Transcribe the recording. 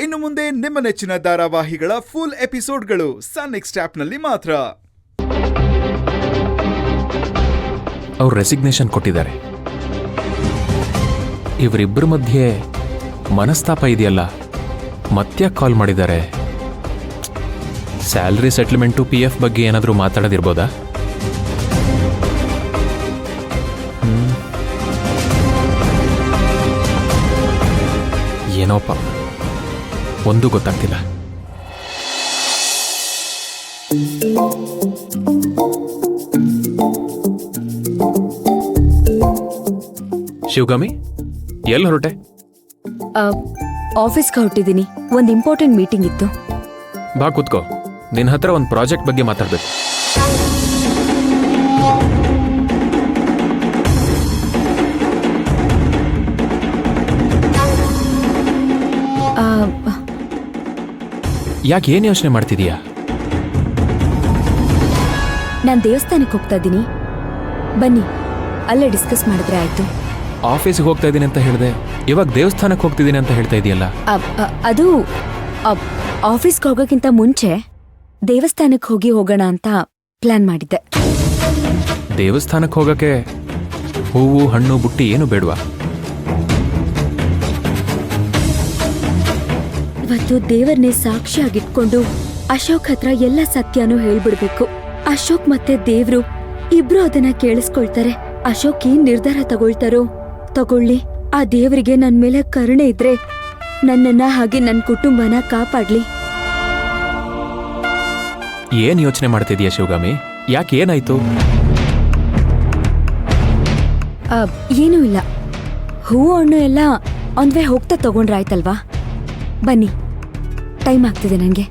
ಇನ್ನು ಮುಂದೆ ನಿಮ್ಮ ನೆಚ್ಚಿನ ಧಾರಾವಾಹಿಗಳ ಫುಲ್ ಎಪಿಸೋಡ್ಗಳು ಸನ್ ನೆಕ್ಸ್ಟ್ ಆಪ್ನಲ್ಲಿ ಮಾತ್ರ. ಅವ್ರು ರೆಸಿಗ್ನೇಷನ್ ಕೊಟ್ಟಿದ್ದಾರೆ. ಇವರಿಬ್ಬರ ಮಧ್ಯೆ ಮನಸ್ತಾಪ ಇದೆಯಲ್ಲ, ಮತ್ತ್ಯಾಕೆ ಕಾಲ್ ಮಾಡಿದ್ದಾರೆ? ಸ್ಯಾಲ್ರಿ ಸೆಟ್ಲ್ಮೆಂಟು PF ಬಗ್ಗೆ ಏನಾದರೂ ಮಾತಾಡೋದಿರ್ಬೋದಾ? ಏನೋಪ್ಪ, ಒಂದೂ ಗೊತ್ತಾಗ್ತಿಲ್ಲ. ಶಿವಗಾಮಿ, ಎಲ್ಲಿ ಹೊರಟೆ? ಆಫೀಸ್ಗೆ ಹೊರಟಿದ್ದೀನಿ. ಒಂದು ಇಂಪಾರ್ಟೆಂಟ್ ಮೀಟಿಂಗ್ ಇತ್ತು. ಬಾ ಕೂತ್ಕೋ, ನಿನ್ನ ಹತ್ರ ಒಂದು ಪ್ರಾಜೆಕ್ಟ್ ಬಗ್ಗೆ ಮಾತಾಡ್ಬೇಕು. ಯಾಕೆ, ಏನು ಯೋಚನೆ ಮಾಡ್ತಿದೀಯಾ? ನಾನು ದೇವಸ್ಥಾನಕ್ಕೆ ಹೋಗ್ತಾ ಇದ್ದೀನಿ, ಬನ್ನಿ ಅಲ್ಲೇ ಡಿಸ್ಕಸ್ ಮಾಡಿದ್ರೆ ಆಯ್ತು. ಆಫೀಸಿಗೆ ಹೋಗ್ತಾ ಇದ್ದೀನಿ ಅಂತ ಹೇಳಿದೆ, ಇವಾಗ ದೇವಸ್ಥಾನಕ್ಕೆ ಹೋಗ್ತಿದ್ದೀನಿ ಅಂತ ಹೇಳ್ತಾ ಇದೆಯಲ್ಲ? ಅದು ಆಫೀಸ್ಗೆ ಹೋಗೋಕ್ಕಿಂತ ಮುಂಚೆ ದೇವಸ್ಥಾನಕ್ಕೆ ಹೋಗೋಣ ಅಂತ ಪ್ಲಾನ್ ಮಾಡಿದ್ದೆ. ದೇವಸ್ಥಾನಕ್ಕೆ ಹೋಗಕ್ಕೆ ಹೂವು ಹಣ್ಣು ಬುಟ್ಟಿ ಏನು ಬೇಡವಾ? ಇವತ್ತು ದೇವರನ್ನೇ ಸಾಕ್ಷಿಯಾಗಿಟ್ಕೊಂಡು ಅಶೋಕ್ ಹತ್ರ ಎಲ್ಲ ಸತ್ಯನೂ ಹೇಳ್ಬಿಡ್ಬೇಕು. ಅಶೋಕ್ ಮತ್ತೆ ದೇವ್ರು ಇಬ್ರು ಅದನ್ನ ಕೇಳಿಸ್ಕೊಳ್ತಾರೆ. ಅಶೋಕ್ ಏನ್ ನಿರ್ಧಾರ ತಗೊಳ್ಳಿ. ಆ ದೇವರಿಗೆ ನನ್ ಮೇಲೆ ಕರುಣೆ ಇದ್ರೆ ನನ್ನನ್ನ ಹಾಗೆ ನನ್ನ ಕುಟುಂಬನ ಕಾಪಾಡ್ಲಿ. ಏನ್ ಯೋಚನೆ ಮಾಡ್ತಿದೀಯ ಶಿವಗಾಮಿ? ಯಾಕೆ, ಏನಾಯ್ತು? ಏನೂ ಇಲ್ಲ, ಹೂವು ಹಣ್ಣು ಎಲ್ಲ ಒಂದ್ ವೇ ಹೋಗ್ತಾ ತಗೊಂಡ್ರಾಯ್ತಲ್ವಾ? ಬನ್ನಿ, ಟೈಮ್ ಆಗ್ತಿದೆ ನಂಗೆ.